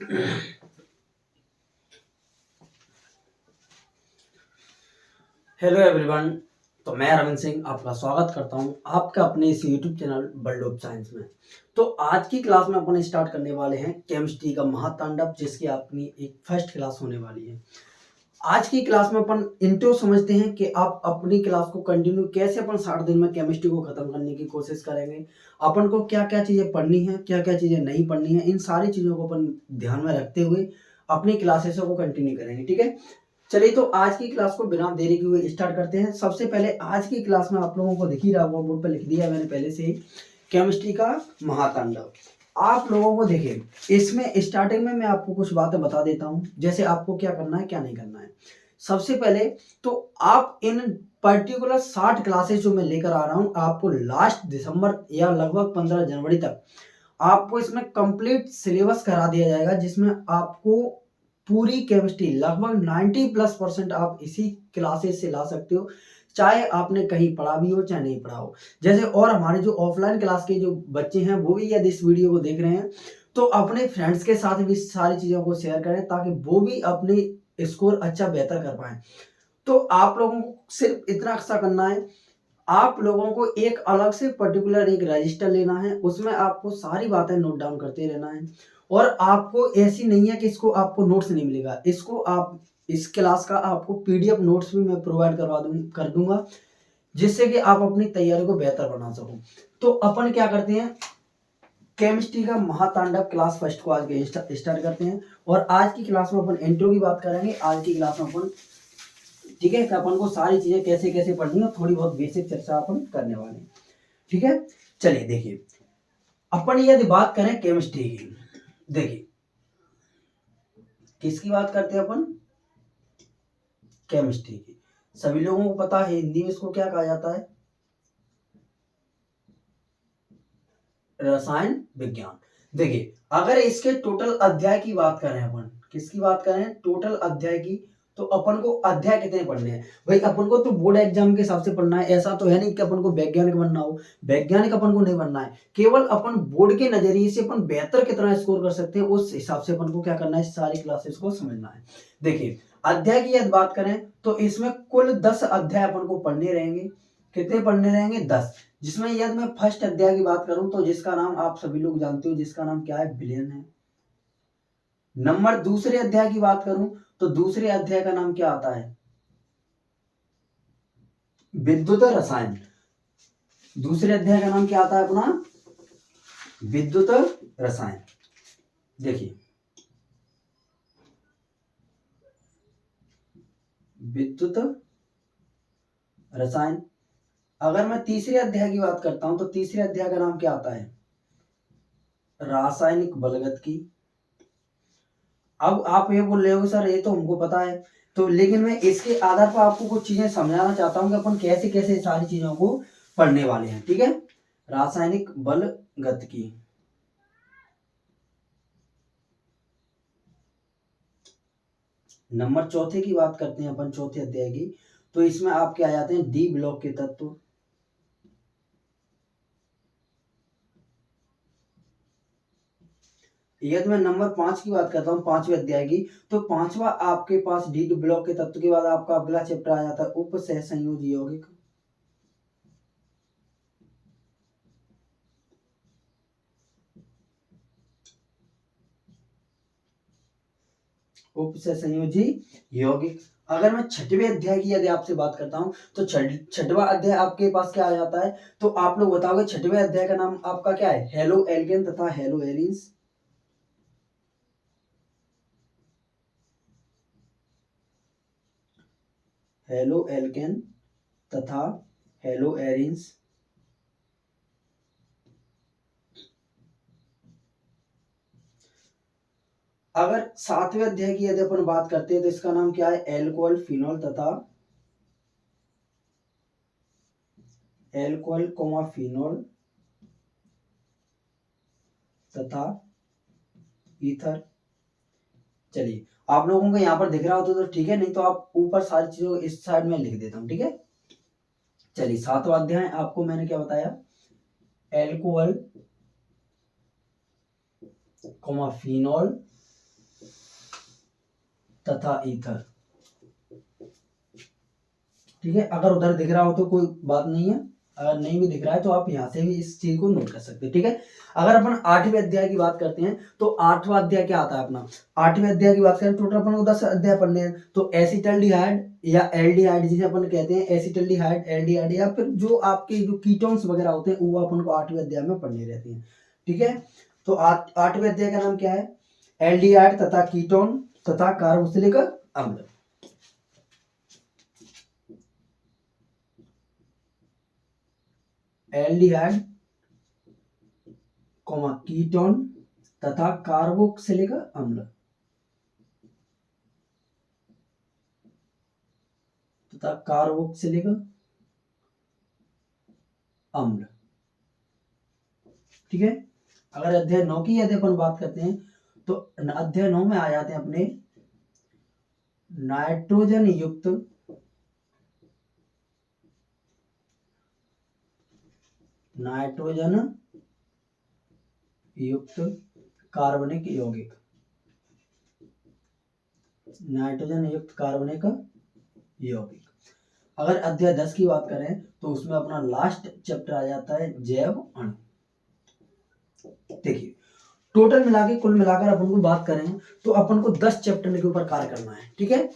Hello everyone. तो मैं रविंद्र सिंह आपका स्वागत करता हूं आपका अपने इस YouTube channel world of science में। तो आज की क्लास में अपन स्टार्ट करने वाले हैं केमिस्ट्री का महातांडव, जिसकी अपनी एक फर्स्ट क्लास होने वाली है। आज की क्लास में अपन इंट्रो समझते हैं कि आप अपनी क्लास को कंटिन्यू कैसे अपन 60 दिन में केमिस्ट्री को खत्म करने की कोशिश करेंगे। अपन को क्या क्या चीजें पढ़नी है, क्या क्या चीजें नहीं पढ़नी है, इन सारी चीजों को अपन ध्यान में रखते हुए अपनी क्लासेस को कंटिन्यू करेंगे। ठीक है, चलिए तो आज की क्लास को बिना देरी के हुए स्टार्ट करते हैं। सबसे पहले आज की क्लास में आप लोगों को दिख ही रहा होगा, बोर्ड पर लिख दिया है मैंने पहले से ही, केमिस्ट्री का महातांडव। आप लोगों को देखिए, इसमें स्टार्टिंग में मैं आपको कुछ बातें बता देता हूं, जैसे आपको क्या करना है क्या नहीं करना है। सबसे पहले तो आप इन पर्टिकुलर 60 क्लासेस जो मैं लेकर आ रहा हूं, आपको लास्ट दिसंबर या लगभग 15 जनवरी तक आपको इसमें कंप्लीट सिलेबस करा दिया जाएगा, जिसमें आपको पूरी केमिस्ट्री लगभग 90+% आप इसी क्लासेस से ला सकते हो, चाहे आपने कहीं पढ़ा भी हो चाहे नहीं पढ़ा हो। जैसे और हमारे जो ऑफलाइन क्लास के जो बच्चे हैं वो भी यदि इस वीडियो को देख रहे हैं तो अपने फ्रेंड्स के साथ भी सारी चीज़ों को शेयर करें, ताकि वो भी अपनी स्कोर अच्छा बेहतर कर पाए। तो आप लोगों को सिर्फ इतना अच्छा करना है, आप लोगों को एक अलग से पर्टिकुलर एक रजिस्टर लेना है, उसमें आपको सारी बातें नोट डाउन करते रहना है। और आपको ऐसी नहीं है कि इसको आपको नोट्स नहीं मिलेगा, इसको आप इस क्लास का आपको पीडीएफ नोट्स भी मैं प्रोवाइड कर दूंगा, जिससे कि आप अपनी तैयारी को बेहतर बना सको। तो अपन क्या करते हैं, केमिस्ट्री का महातांडव क्लास फर्स्ट को आज के स्टार्ट करते हैं। और आज की क्लास में अपन इंट्रो की बात करेंगे। आज की क्लास में अपन, ठीक है, अपन को सारी चीजें कैसे कैसे पढ़नी है, थोड़ी बहुत बेसिक चर्चा अपन करने वाले हैं। ठीक है, चलिए देखिए, अपन यदि बात करें केमिस्ट्री की, देखिए किसकी बात करते हैं अपन, केमिस्ट्री की। सभी लोगों को पता है हिंदी में इसको क्या कहा जाता है, रसायन विज्ञान। देखिए, अगर इसके टोटल अध्याय की बात करें, अपन किसकी बात करें, टोटल अध्याय की, तो अपन को अध्याय कितने पढ़ने हैं भाई। अपन को तो बोर्ड एग्जाम के हिसाब से पढ़ना है, ऐसा तो है नहीं कि अपन को वैज्ञानिक बनना हो। वैज्ञानिक अपन को नहीं बनना है, केवल अपन बोर्ड के नजरिए से अपन बेहतर कितना स्कोर कर सकते हैं उस हिसाब से अपन को क्या करना है, सारी क्लासेस को समझना है। देखिए, अध्याय की यदि बात करें तो इसमें कुल 10 अध्याय अपन को पढ़ने रहेंगे। कितने पढ़ने रहेंगे, 10। जिसमें यदि मैं फर्स्ट अध्याय की बात करूं तो जिसका नाम आप सभी लोग जानते हो, जिसका नाम क्या है, विलयन है। नंबर दूसरे अध्याय की बात करूं तो दूसरे अध्याय का नाम क्या आता है, विद्युत रसायन। दूसरे अध्याय का नाम क्या आता है अपना, विद्युत रसायन। देखिए, विद्युत रसायन। अगर मैं तीसरे अध्याय की बात करता हूं तो तीसरे अध्याय का नाम क्या आता है, रासायनिक बलगत। अब आप ये बोल रहे हो सर ये तो हमको पता है, तो लेकिन मैं इसके आधार पर आपको कुछ चीजें समझाना चाहता हूँ कि अपन कैसे कैसे सारी चीजों को पढ़ने वाले हैं। ठीक है, रासायनिक बल गतिकी। नंबर चौथे की बात करते हैं अपन, चौथे अध्याय की, तो इसमें आपके आ जाते हैं डी ब्लॉक के तत्व। यदि मैं नंबर 5 की बात करता हूँ, पांचवें अध्याय की, तो पांचवा आपके पास डी ब्लॉक के तत्व के बाद आपका अगला चैप्टर आ जाता है उप सह संयोजी यौगिक। उप से संयोजी यौगिक। अगर मैं छठवें अध्याय की यदि आपसे बात करता हूं तो छठवां अध्याय आपके पास क्या आ जाता है, तो आप लोग बताओगे छठवें अध्याय का नाम आपका क्या है, हेलो एल्केन तथा हेलो एरिन्स। हेलो एल्केन तथा हेलो एरिन्स। अगर सातवें अध्याय की यदि अपन बात करते हैं तो इसका नाम क्या है, एल्कोहल फिनोल तथा एल्कोहल कोमा फिनोल तथा ईथर। चलिए, आप लोगों को यहाँ पर दिख रहा होता तो ठीक है, नहीं तो आप ऊपर सारी चीजों इस साइड में लिख देता हूँ। ठीक है, चलिए सातवां अध्याय आपको मैंने क्या बताया, एल्कोहल कोमा फिनोल तथा ईथर। ठीक है, अगर उधर दिख रहा हो तो कोई बात नहीं है, अगर नहीं भी दिख रहा है तो आप यहाँ से भी इस चीज को नोट कर सकते हैं। ठीक है, अगर अपन 8वें अध्याय की बात करते हैं तो 8वां अध्याय क्या आता है अपना, 8वें अध्याय की बात करें टोटल अपन को 10 अध्याय पढ़ने हैं। तो एसिटल्डिहाइड या एल्डिहाइड जिसे अपन कहते हैं, एसिटल्डिहाइड, एल्डिहाइड या फिर जो आपके जो कीटोन्स वगैरह होते हैं वो अपन को 8वें अध्याय में पढ़ने रहते हैं। ठीक है, तो 8वें अध्याय का नाम क्या है, एल्डिहाइड तथा कीटोन तथा कार्बोक्सिलिक अम्ल। एल्डिहाइड कीटोन तथा कार्बोक्सिलिक अम्ल तथा कार्बोक्सिलिक अम्ल। ठीक है, अगर अध्याय 9 की यदि अपन बात करते हैं तो अध्याय 9 में आ जाते हैं अपने नाइट्रोजन युक्त कार्बनिक यौगिक, नाइट्रोजन युक्त कार्बनिक यौगिक। अगर अध्याय 10 की बात करें तो उसमें अपना लास्ट चैप्टर आ जाता है जैव अणु। देखिए, टोटल मिला के कुल मिलाकर अपन को बात करें तो अपन को 10 चैप्टर के ऊपर कार्य करना है। ठीक है,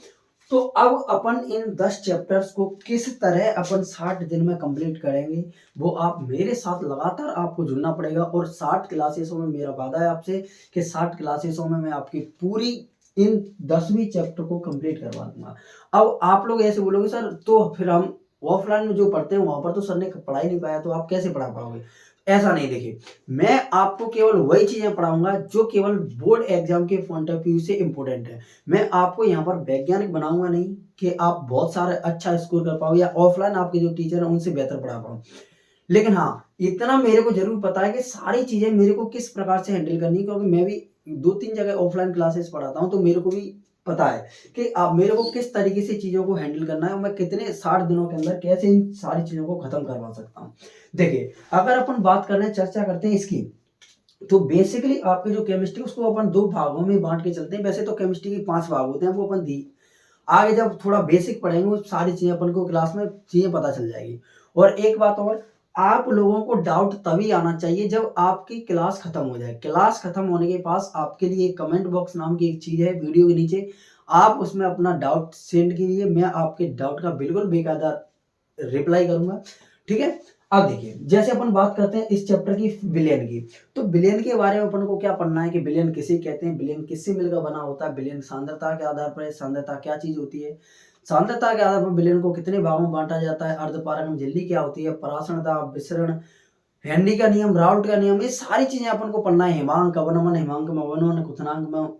तो अब अपन इन 10 चैप्टर्स को किस तरह अपन 60 दिन में कंप्लीट करेंगे, वो आप मेरे साथ लगातार आपको जुड़ना पड़ेगा। और 60 क्लासेसों में मेरा वादा है आपसे कि 60 क्लासेसों में मैं आपकी पूरी इन 10वीं चैप्टर को कंप्लीट करवा दूंगा। अब आप लोग ऐसे बोलोगे सर तो फिर हम ऑफलाइन में जो पढ़ते हैं वहां पर तो सर ने पढ़ा ही नहीं पाया, तो आप कैसे पढ़ा पाओगे। ऐसा नहीं, देखिए मैं आपको केवल वही चीजें पढ़ाऊंगा जो केवल बोर्ड एग्जाम के पॉइंट ऑफ व्यू से इंपॉर्टेंट है। मैं आपको यहाँ पर वैज्ञानिक बनाऊंगा नहीं कि आप बहुत सारे अच्छा स्कोर कर पाओ या ऑफलाइन आपके जो टीचर हैं उनसे बेहतर पढ़ा पाओ। लेकिन हाँ, इतना मेरे को जरूर पता है कि सारी चीजें मेरे को किस प्रकार से हैंडल करनी है, क्योंकि मैं भी 2-3 जगह ऑफलाइन क्लासेस पढ़ाता हूँ, तो मेरे को भी पता है कि आप मेरे को किस तरीके से चीजों को हैंडल करना है और मैं कितने 60 दिनों के अंदर कैसे इन सारी चीजों को खत्म करवा सकता हूँ। देखिए, अगर अपन बात कर रहे हैं, चर्चा करते हैं इसकी, तो बेसिकली आपके जो केमिस्ट्री उसको अपन 2 भागों में बांट के चलते हैं। वैसे तो केमिस्ट्री के 5 भाग होते हैं, वो अपन दी आगे जब थोड़ा बेसिक पढ़ेंगे वो सारी चीजें अपन को क्लास में चीजें पता चल जाएगी। और एक बात और, आप लोगों को डाउट तभी आना चाहिए जब आपकी क्लास खत्म हो जाए। क्लास खत्म होने के पास आपके लिए कमेंट बॉक्स नाम की एक चीज है वीडियो के नीचे, आप उसमें अपना डाउट सेंड कीजिए, मैं आपके डाउट का बिल्कुल बेकायदा रिप्लाई करूंगा। ठीक है, अब देखिए जैसे अपन बात करते हैं इस चैप्टर की विलेन की, तो विलेन के बारे में अपन को क्या पढ़ना है कि विलेन किसे कहते हैं, विलेन किससे मिलकर बना होता है, विलेन सांद्रता के आधार पर, सांद्रता क्या चीज होती है, सांद्रता के आधार पर विलेन को कितने भागों में बांटा जाता है, अर्धपारगम झिल्ली क्या होती है, परासरण दाब, विसरण, हेनरी का नियम, राउल्ट का नियम, ये सारी चीजें अपन को पढ़ना है। हिमांक अवनमन, हिमांक में अवनमन, क्वथनांक में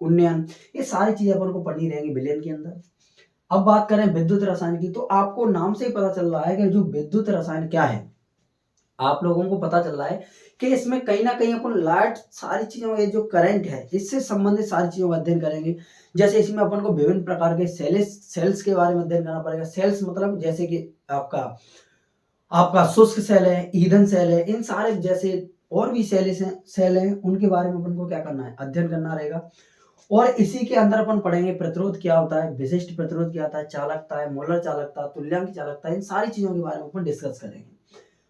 उन्नयन, ये सारी चीजें अपन को पढ़नी रहेंगी विलेन के अंदर। अब बात करें विद्युत रसायन की, तो आपको नाम से ही पता चल रहा है कि जो विद्युत रसायन क्या है, आप लोगों को पता चल रहा है कि इसमें कहीं ना कहीं अपन लाइट सारी चीजों ये जो करंट है इससे संबंधित सारी चीजों का अध्ययन करेंगे। जैसे इसमें अपन को विभिन्न प्रकार के सेल्स के बारे में अध्ययन करना पड़ेगा। सेल्स मतलब जैसे कि आपका आपका शुष्क सेल है, ईंधन सेल है, इन सारे जैसे और भी सेल हैं उनके बारे में अपन को क्या करना है, अध्ययन करना रहेगा। और इसी के अंदर अपन पढ़ेंगे प्रतिरोध क्या होता है, विशिष्ट प्रतिरोध क्या होता है, चालकता है, मोलर चालकता, तुल्यांक चालकता, इन सारी चीजों के बारे में अपन डिस्कस करेंगे।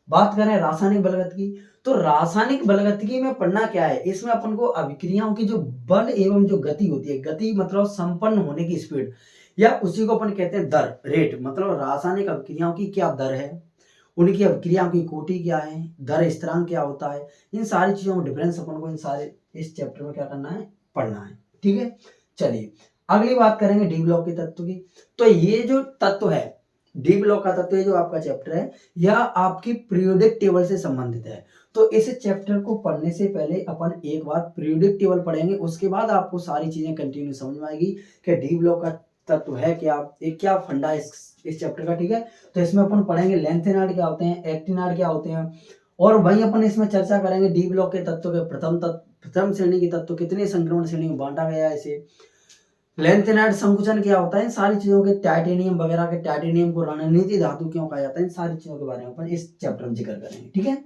बात करें रासायनिक बलगतिकी, तो रासायनिक बलगतिकी में पढ़ना क्या है, इसमें अपन को अभिक्रियाओं की जो बल एवं जो गति होती है, गति मतलब संपन्न होने की स्पीड, या उसी को अपन कहते हैं दर, रेट, मतलब रासायनिक अभिक्रियाओं की क्या दर है, उनकी अभिक्रियाओं की कोटि क्या है, दर स्थिरांक क्या होता है, इन सारी चीजों में डिफरेंस अपन को इन सारे इस चैप्टर में क्या करना है, पढ़ना है। ठीक है, चलिए अगली बात करेंगे डी ब्लॉक के तत्व की। तो ये जो तत्व है, डी ब्लॉक का तत्व, जो आपका चैप्टर है यह आपकी पीरियोडिक टेबल से संबंधित है। तो इस चैप्टर को पढ़ने से पहले अपन एक बार पीरियोडिक टेबल पढ़ेंगे, उसके बाद आपको सारी चीजें कंटिन्यू समझ में आएगी कि डी ब्लॉक का तत्व है क्या, एक क्या फंडा है इस चैप्टर का। ठीक है, तो इसमें अपन पढ़ेंगे लेंथेनाइड क्या होते हैं, एक्टिनाइड क्या होते हैं, और वहीं अपन इसमें चर्चा करेंगे डी ब्लॉक के तत्व के प्रथम श्रेणी के तत्व कितने संक्रमण श्रेणी में बांटा गया है, इसे लेंथेनाइड संकुचन क्या होता है, इन सारी चीजों के, टाइटेनियम वगैरह के, टाइटेनियम को रणनीति धातु क्यों कहा जाता है, इन सारी चीजों के बारे में अपन इस चैप्टर में जिक्र करेंगे। ठीक है,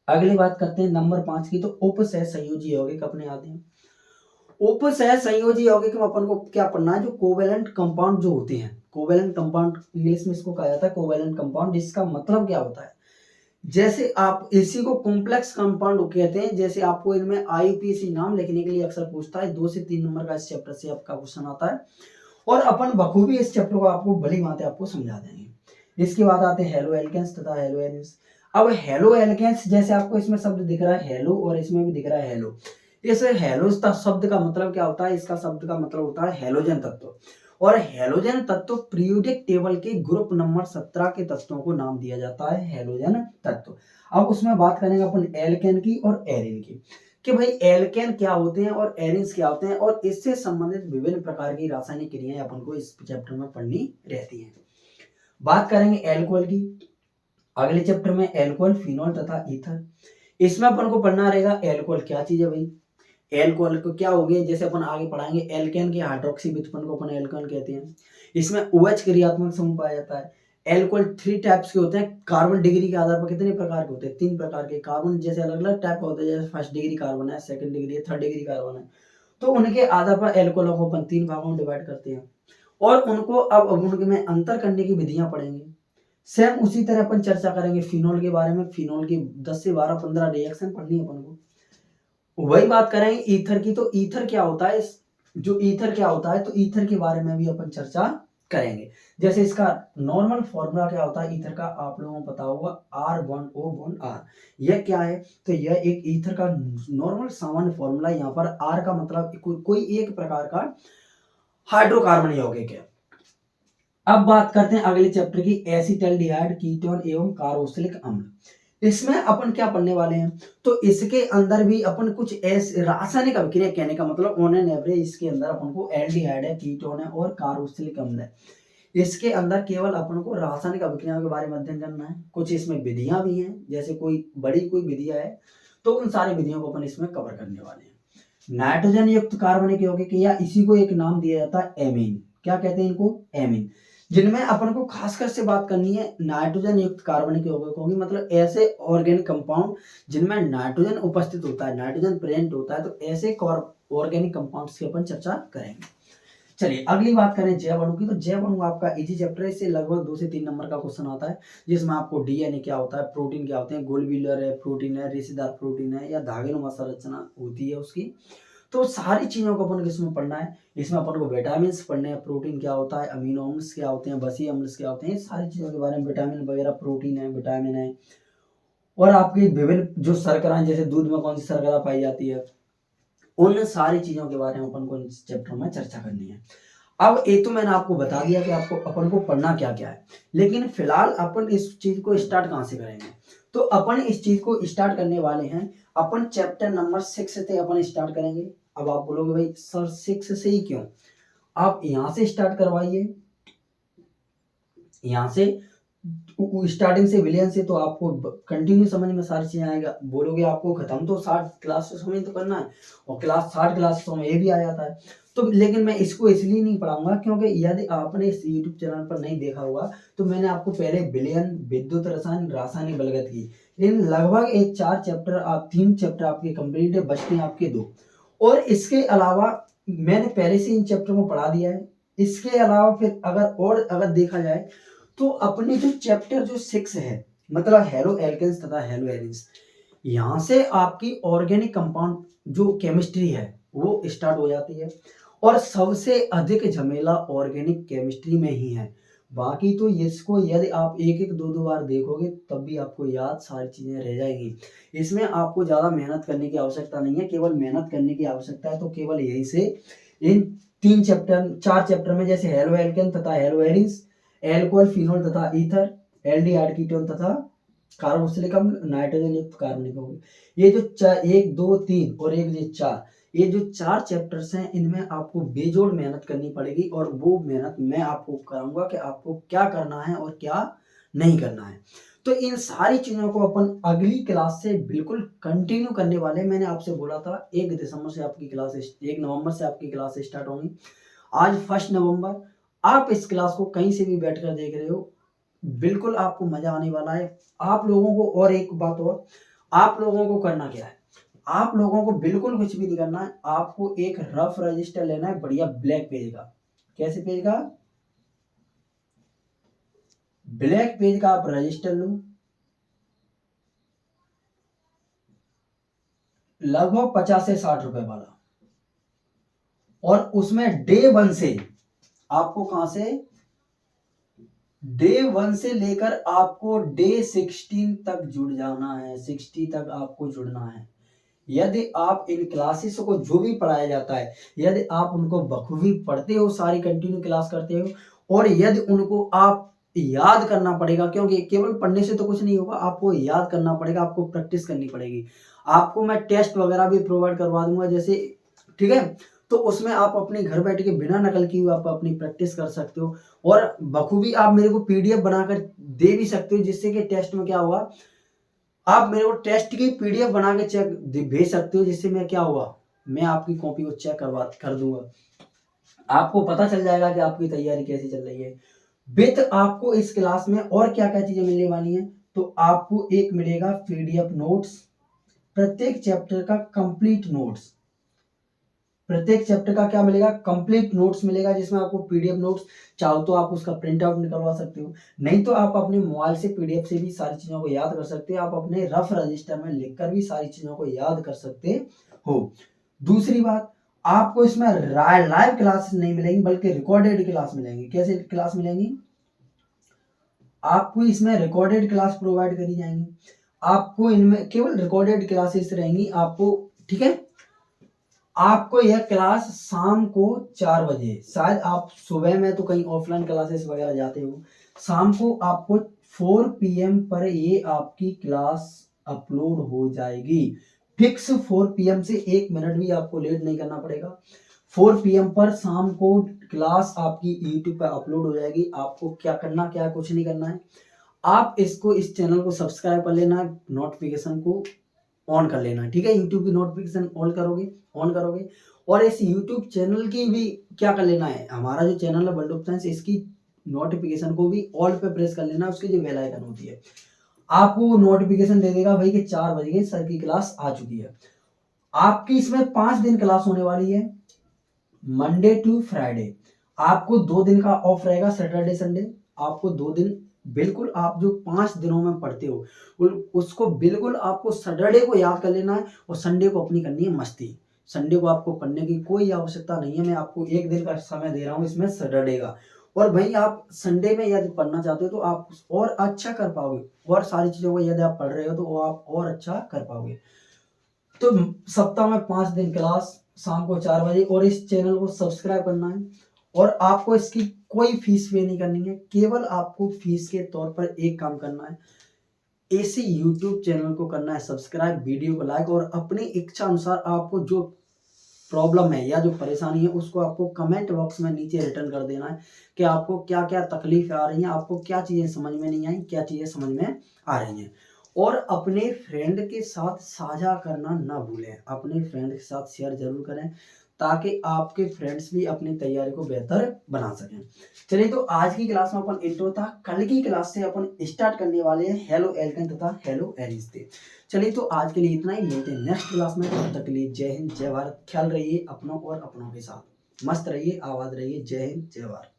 अगली बात करते हैं नंबर 5 की, तो उपसह संयोजी यौगिक अपने आते हैं। ओपस है संयोजी यौगिक में अपन को क्या पढ़ना है, जो कोवेलेंट कंपाउंड जो होते हैं, कोवेलेंट कंपाउंड इंग्लिश में इसको कहा जाता है कोवेलेंट कंपाउंड, जिसका मतलब क्या होता है, जैसे आप इसी को कॉम्प्लेक्स कंपाउंड कहते हैं। जैसे आपको इनमें आईयूपीएसी नाम लिखने के लिए अक्सर पूछता है, 2 से 3 नंबर का इस चैप्टर से आपका क्वेश्चन आता है, और अपन बखूबी इस चैप्टर को आपको भली भांति आपको समझा देंगे। इसके बाद आते हैं हेलो एल्केन्स तथा हेलो एरिन्स। अब हेलो एल्केन्स, जैसे आपको इसमें शब्द दिख रहा है हेलो और इसमें भी दिख रहा है हेलो, इस हेलो शब्द का मतलब क्या होता है, इसका शब्द का मतलब होता है हेलोजन तत्व, और हेलोजन तत्व पीरियोडिक टेबल के ग्रुप नंबर 17 के तत्वों को नाम दिया जाता है हेलोजन तत्व। अब उसमें बात करेंगे अपन एल्केन की और एरिन की, कि भाई एल्केन क्या होते हैं और एरिन्स क्या होते हैं, और इससे संबंधित विभिन्न प्रकार की रासायनिक क्रियाएं अपन को इस चैप्टर में पढ़नी रहती हैं। बात करेंगे एल्कोहल की, अगले चैप्टर में एल्कोहल, फिनॉल तथा ईथर। इसमें अपन को पढ़ना रहेगा एल्कोहल क्या चीज है भाई, एल्कोहल को क्या हो गया, जैसे अपन आगे पढ़ाएंगे एल्केन के हाइड्रोक्सी व्युत्पन्न को अपन एल्कोहल कहते हैं। इसमें OH क्रियात्मक समूह पाया जाता है। एल्कोहल 3 टाइप्स के होते हैं, कार्बन डिग्री के आधार पर कितने प्रकार के होते हैं, 3 प्रकार के। कार्बन जैसे अलग अलग टाइप का होता है, जैसे 1st डिग्री कार्बन है, 2nd डिग्री है, 3rd डिग्री कार्बन है, तो उनके आधार पर एल्कोहल को अपन 3 भागों में डिवाइड करते हैं, और उनको अब उनके में अंतर करने की विधियां पढ़ेंगे। सेम उसी तरह अपन चर्चा करेंगे फिनॉल के बारे में, फिनॉल की 10 से 12 15 रिएक्शन पढ़नी है अपन को। वही बात करेंगे ईथर की, तो ईथर क्या होता है, जो ईथर क्या होता है, तो ईथर के बारे में भी अपन चर्चा करेंगे। जैसे इसका नॉर्मल फॉर्मूला क्या होता है ईथर का, आप लोगों को पता होगा R1O(R). यह क्या है, तो यह एक ईथर का नॉर्मल सामान्य फॉर्मूला। यहाँ पर R का मतलब कोई एक प्रकार का हाइड्रोकार्बन यौगिक है। अब बात करते हैं अगले चैप्टर की, एसिटाल्डिहाइड, कीटोन एवं कार्बोक्सिलिक अम्ल। इसमें अपन क्या पढ़ने वाले हैं, तो इसके अंदर भी अपन कुछ ऐसे रासायनिक अभिक्रिया, कहने का मतलब ऑन एन एवरेज इसके अंदर अपन को एल्डिहाइड है, कीटोन है और कार्बोक्सिलिक अम्ल है। इसके अंदर केवल अपन को रासायनिक अभिक्रियाओं के बारे में अध्ययन करना है। कुछ इसमें विधियां भी हैं, जैसे कोई बड़ी कोई विधियां है, तो उन सारी विधियों को अपन इसमें कवर करने वाले हैं। नाइट्रोजन युक्त कार्बनिक यौगिक, या इसी को एक नाम दिया जाता है एमीन। क्या कहते हैं इनको, एमीन, जिनमें अपन को खासकर से बात करनी है नाइट्रोजन युक्त कार्बनिक यौगिक होगी, मतलब ऐसे ऑर्गेनिक कंपाउंड जिनमें नाइट्रोजन उपस्थित होता है, नाइट्रोजन प्रेजेंट होता है, तो ऐसे ऑर्गेनिक कंपाउंड्स की अपन चर्चा करेंगे। चलिए अगली बात करें जैव अणु की, तो जैव अणु आपका इजी चैप्टर है, इससे लगभग 2 से 3 नंबर का क्वेश्चन आता है, जिसमें आपको डीएनए क्या होता है, प्रोटीन क्या होते हैं, गोलब्यूलर है प्रोटीन है, रेशेदार प्रोटीन है, या धागेनुमा संरचना होती है उसकी, तो सारी चीजों को अपन को इसमें पढ़ना है। इसमें अपन को विटामिन पढ़ने हैं, प्रोटीन क्या होता है, अमीनो अम्ल क्या होते हैं, बसी अम्ल क्या होते हैं, सारी चीजों के बारे में, विटामिन वगैरह, प्रोटीन है, विटामिन है, और आपकी विभिन्न जो शर्कराएं, जैसे दूध में कौन सी शर्करा पाई जाती है, उन सारी चीजों के बारे में अपन को इस चैप्टर में चर्चा करनी है। अब ये तो मैंने आपको बता दिया कि आपको अपन को पढ़ना क्या क्या है, लेकिन फिलहाल अपन इस चीज को स्टार्ट कहाँ से करेंगे, तो अपन इस चीज को स्टार्ट करने वाले हैं, अपन चैप्टर नंबर 6 से अपन स्टार्ट करेंगे। अब आप बोलोगे भाई सर 6 से ही क्यों, आप यहां से स्टार्ट करवाइए, यहां से स्टार्टिंग से विलियन से, तो आपको कंटिन्यू समझ में सारी चीजें आएगा। बोलोगे आपको खत्म तो 60 क्लास समय तो करना है, और क्लास 60 क्लास समय ये भी आ जाता है, तो लेकिन मैं इसको इसलिए नहीं पढ़ाऊंगा क्योंकि यदि आपने इस यूट्यूब चैनल पर नहीं देखा होगा, तो मैंने आपको पहले विलयन, विद्युत रसायन, रासायनिक बलगत की इन लगभग एक 4 चैप्टर, आप 3 चैप्टर आपके कंप्लीट है, बचते हैं आपके 2, और इसके अलावा मैंने पहले से इन चैप्टर को पढ़ा दिया है। इसके अलावा फिर अगर देखा जाए, तो अपने जो चैप्टर जो 6 है, मतलब हेलो एल्केन्स तथा हेलो एरिन्स, यहाँ से आपकी ऑर्गेनिक कंपाउंड जो केमिस्ट्री है वो स्टार्ट हो जाती है, और सबसे अधिक झमेला ऑर्गेनिक केमिस्ट्री में ही है। बाकी तो इसको यदि आप एक एक दो बार देखोगे तब भी आपको याद सारी चीजें रह जाएंगी। इसमें आपको ज्यादा मेहनत करने की आवश्यकता नहीं है, केवल मेहनत करने की आवश्यकता है तो केवल यही से इन 4 चैप्टर में, जैसे हेलो एल्केन तथा हेलो एरिन्स, एल्कोहल, फिनॉल तथा ईथर, एल्डिहाइड, कीटोन तथा कार्बोक्सिलिक अम्ल, नाइट्रोजन युक्त कार्बनिक अम्ल, ये जो 1 2 3 और एक ये 4, ये जो 4 चैप्टर्स हैं, इनमें आपको बेजोड़ मेहनत करनी पड़ेगी, और वो मेहनत मैं आपको कराऊंगा कि आपको क्या करना है और क्या नहीं करना है। तो इन सारी चीजों को अपन अगली क्लास से बिल्कुल कंटिन्यू करने वाले हैं। मैंने आपसे बोला था 1 दिसंबर से आपकी क्लास, 1 नवंबर से आपकी क्लास स्टार्ट होगी। आज 1 नवंबर, आप इस क्लास को कहीं से भी बैठकर देख रहे हो, बिल्कुल आपको मजा आने वाला है। आप लोगों को, और एक बात और, आप लोगों को करना क्या है, आप लोगों को बिल्कुल कुछ भी नहीं करना है, आपको एक रफ रजिस्टर लेना है बढ़िया ब्लैक पेज का। कैसे पेज का? ब्लैक पेज का आप रजिस्टर लो, लगभग 50 से 60 रुपए वाला, और उसमें डे 1 से आपको कहां से, डे 1 से लेकर आपको डे 16 तक जुड़ जाना है, 60 तक आपको जुड़ना है। यदि आप इन क्लासेस को जो भी पढ़ाया जाता है, यदि आप उनको बखूबी पढ़ते हो, सारी कंटिन्यू क्लास करते हो, और यदि उनको आप याद करना पड़ेगा, क्योंकि केवल पढ़ने से तो कुछ नहीं होगा, आपको याद करना पड़ेगा, आपको प्रैक्टिस करनी पड़ेगी। आपको मैं टेस्ट वगैरह भी प्रोवाइड करवा दूंगा जैसे, ठीक है, तो उसमें आप अपने घर बैठ के बिना नकल किए हुए आप अपनी प्रैक्टिस कर सकते हो, और बखूबी आप मेरे को पीडीएफ बनाकर दे भी सकते हो, जिससे कि टेस्ट में क्या होगा, आप मेरे को टेस्ट की पीडीएफ बना के चेक भेज सकते हो, जिससे मैं क्या हुआ, मैं आपकी कॉपी को चेक कर दूंगा, आपको पता चल जाएगा कि आपकी तैयारी कैसी चल रही है। विद आपको इस क्लास में और क्या क्या चीजें मिलने वाली हैं, तो आपको एक मिलेगा पीडीएफ नोट्स, प्रत्येक चैप्टर का कंप्लीट नोट्स, प्रत्येक चैप्टर का क्या मिलेगा, कंप्लीट नोट्स मिलेगा, जिसमें आपको पीडीएफ नोट्स, चाहो तो आप उसका प्रिंट आउट निकलवा सकते हो, नहीं तो आप अपने मोबाइल से पीडीएफ से भी सारी चीजों को याद कर सकते हो, आप अपने रफ रजिस्टर में लिखकर भी सारी चीजों को याद कर सकते हो। दूसरी बात, आपको इसमें लाइव क्लासेस नहीं मिलेंगी, बल्कि रिकॉर्डेड क्लास मिलेंगी। कैसे क्लास मिलेंगी? आपको इसमें रिकॉर्डेड क्लास प्रोवाइड करी जाएंगी, आपको इनमें केवल रिकॉर्डेड क्लासेस रहेंगी आपको, ठीक है। आपको यह क्लास शाम को 4 बजे, शायद आप सुबह में तो कहीं ऑफलाइन क्लासेस वगैरह जाते हो, शाम को आपको 4 PM पर ये आपकी क्लास अपलोड हो जाएगी, फिक्स 4 PM से 1 मिनट भी आपको लेट नहीं करना पड़ेगा। 4 PM पर शाम को क्लास आपकी यूट्यूब पर अपलोड हो जाएगी। आपको क्या करना, क्या कुछ नहीं करना है, आप इसको, इस चैनल को सब्सक्राइब कर लेना, नोटिफिकेशन को ऑन कर लेना, ठीक है। यूट्यूब की नोटिफिकेशन ऑन करोगे, और इस यूट्यूब चैनल की भी क्या कर लेना है, हमारा जो चैनल है वर्ल्ड ऑफ साइंस, इसकी नोटिफिकेशन को भी ऑल पे प्रेस कर लेना, उसकी जो बेल आइकन होती है, आपको नोटिफिकेशन दे देगा भाई कि 4 बज गए, सर की क्लास आ चुकी है। आपकी इसमें 5 दिन क्लास होने वाली है, मंडे टू फ्राइडे। आपको 2 दिन का ऑफ रहेगा, सैटरडे संडे, आपको 2 दिन बिल्कुल, आप जो 5 दिनों में पढ़ते हो उसको बिल्कुल आपको सैटरडे को याद कर लेना है, और संडे को अपनी करनी है मस्ती। संडे को आपको पढ़ने की कोई आवश्यकता नहीं है, मैं आपको 1 दिन का समय दे रहा हूँ इसमें सैटरडे का, और भाई आप संडे में यदि पढ़ना चाहते हो तो आप और अच्छा कर पाओगे, और सारी चीजों को यदि आप पढ़ रहे हो तो वो आप और अच्छा कर पाओगे। तो सप्ताह में 5 दिन क्लास, शाम को 4 बजे, और इस चैनल को सब्सक्राइब करना है, और आपको इसकी कोई फीस पे नहीं करनी है, केवल आपको फीस के तौर पर एक काम करना है, इसी YouTube चैनल को करना है सब्सक्राइब, वीडियो को लाइक, और अपनी इच्छा अनुसार आपको जो प्रॉब्लम है या जो परेशानी है उसको आपको कमेंट बॉक्स में नीचे रिटर्न कर देना है, कि आपको क्या क्या तकलीफ आ रही है, आपको क्या चीज़ें समझ में नहीं आई, क्या चीज़ें समझ में आ रही हैं। और अपने फ्रेंड के साथ साझा करना ना भूलें, अपने फ्रेंड के साथ शेयर जरूर करें, ताकि आपके फ्रेंड्स भी अपनी तैयारी को बेहतर बना सकें। चलिए, तो आज की क्लास में अपन इंट्रो था, कल की क्लास से अपन स्टार्ट करने वाले हैं हेलो एल्केन तथा हेलो एरिस्ते। चलिए, तो आज के लिए इतना ही, मिलते हैं नेक्स्ट क्लास में, तब तक के लिए जय हिंद जय भारत, ख्याल रहिए अपनों और अपनों के साथ, मस्त रहिए, आबाद रहिए, जय हिंद जय भारत।